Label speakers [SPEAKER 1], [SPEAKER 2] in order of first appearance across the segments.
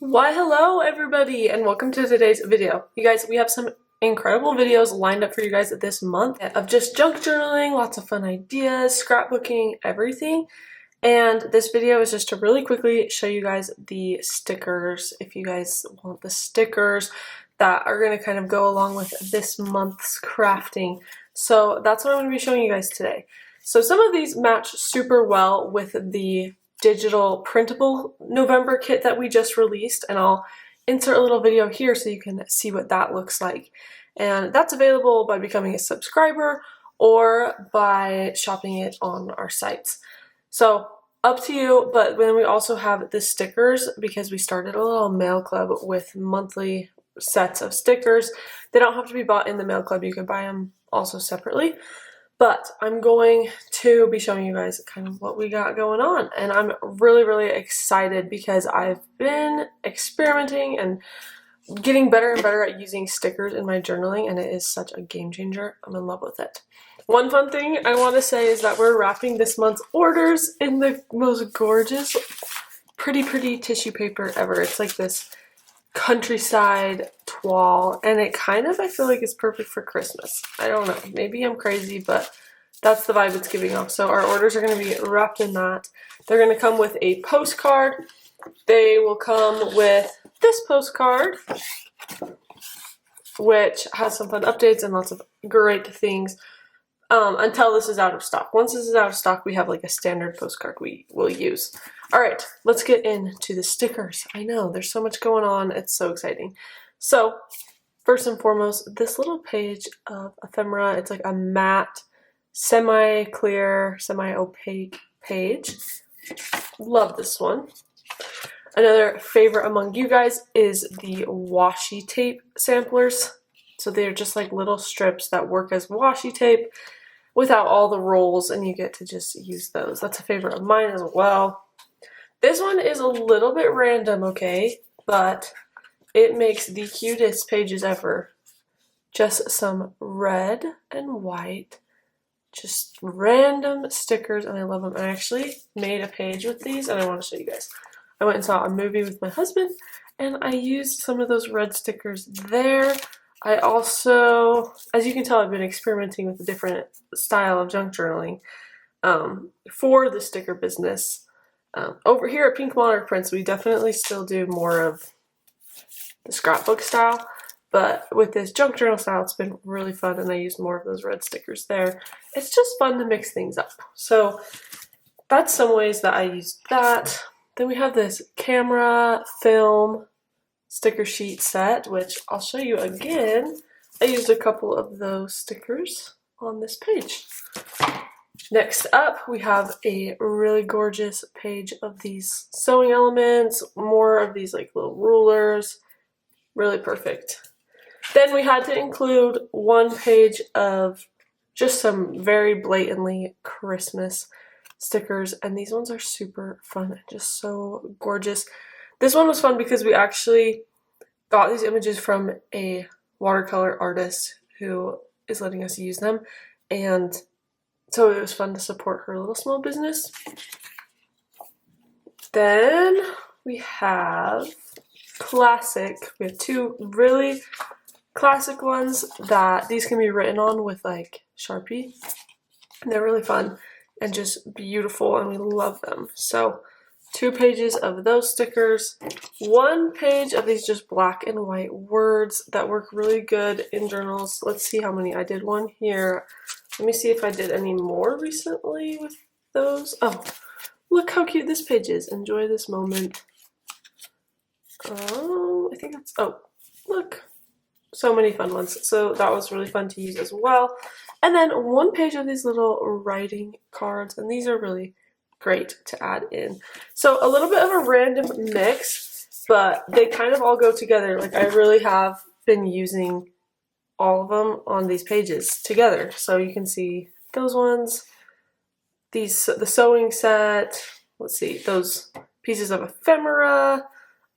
[SPEAKER 1] Why hello everybody and welcome to today's video. You guys, we have some incredible videos lined up for you guys this month of just junk journaling, lots of fun ideas, scrapbooking, everything. And this video is just to really quickly show you guys the stickers, if you guys want the stickers that are going to kind of go along with this month's crafting. So that's what I'm going to be showing you guys today. So some of these match super well with the digital printable November kit that we just released, and I'll insert a little video here so you can see what that looks like. And that's available by becoming a subscriber or by shopping it on our sites. So up to you, but then we also have the stickers because we started a little mail club with monthly sets of stickers. They don't have to be bought in the mail club, you can buy them also separately. But I'm going to be showing you guys kind of what we got going on, and I'm really excited because I've been experimenting and getting better and better at using stickers in my journaling, and it is such a game changer. I'm in love with it. One fun thing I want to say is that we're wrapping this month's orders in the most gorgeous, pretty tissue paper ever. It's like this countryside toile, and it kind of, I feel like, is perfect for Christmas. I don't know, maybe I'm crazy, but that's the vibe it's giving off. So our orders are going to be wrapped in that. They're going to come with a postcard. They will come with this postcard, which has some fun updates and lots of great things until this is out of stock. Once this is out of stock, we have like a standard postcard we will use. All right, let's get into the stickers. I know, there's so much going on. It's so exciting. So first and foremost, this little page of ephemera, it's like a matte, semi-clear, semi-opaque page. Love this one. Another favorite among you guys is the washi tape samplers. So they're just like little strips that work as washi tape without all the rolls, and you get to just use those. That's a favorite of mine as well. This one is a little bit random, okay, but it makes the cutest pages ever. Just some red and white, just random stickers, and I love them. I actually made a page with these, and I want to show you guys. I went and saw a movie with my husband, and I used some of those red stickers there. I also, as you can tell, I've been experimenting with a different style of junk journaling for the sticker business. Over here at Pink Monarch Prints, we definitely still do more of the scrapbook style, but with this junk journal style, it's been really fun, and I used more of those red stickers there. It's just fun to mix things up. So that's some ways that I used that. Then we have this camera film sticker sheet set, which I'll show you again. I used a couple of those stickers on this page. Next up, we have a really gorgeous page of these sewing elements, more of these like little rulers, really perfect. Then we had to include one page of just some very blatantly Christmas stickers, and these ones are super fun and just so gorgeous. This one was fun because we actually got these images from a watercolor artist who is letting us use them, and so it was fun to support her little small business. Then we have classic. We have two really classic ones that these can be written on with like Sharpie. And they're really fun and just beautiful, and we love them. So 2 pages of those stickers, 1 page of these just black and white words that work really good in journals. Let's see how many. I did one here. Let me see if I did any more recently with those. Oh, look how cute this page is. Enjoy this moment. I think that's, oh, look. So many fun ones. So that was really fun to use as well. And then 1 page of these little writing cards, and these are really great to add in. So a little bit of a random mix, but they kind of all go together. Like, I really have been using all of them on these pages together. So you can see those ones, the sewing set, let's see, those pieces of ephemera.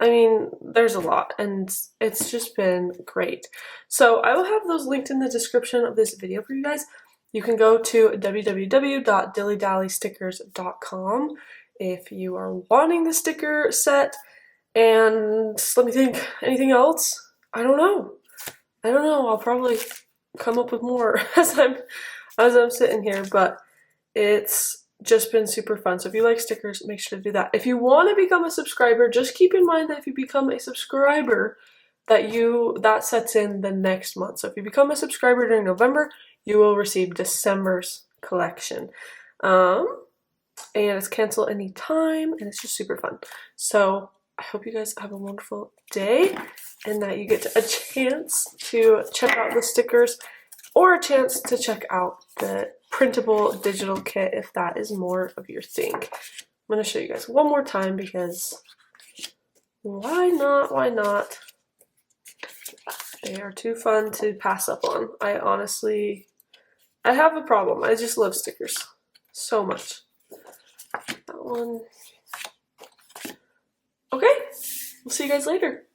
[SPEAKER 1] I mean, there's a lot, and it's just been great. So I will have those linked in the description of this video for you guys. You can go to www.dillydallystickers.com if you are wanting the sticker set. And let me think, anything else? I don't know. I'll probably come up with more as I'm sitting here, but it's just been super fun. So if you like stickers, make sure to do that. If you want to become a subscriber, just keep in mind that if you become a subscriber, that sets in the next month. So if you become a subscriber during November, you will receive December's collection. And it's cancel any time, and it's just super fun. So I hope you guys have a wonderful day and that you get a chance to check out the stickers or a chance to check out the printable digital kit if that is more of your thing. I'm going to show you guys one more time because why not? Why not? They are too fun to pass up on. I have a problem. I just love stickers so much. That one. Okay, we'll see you guys later.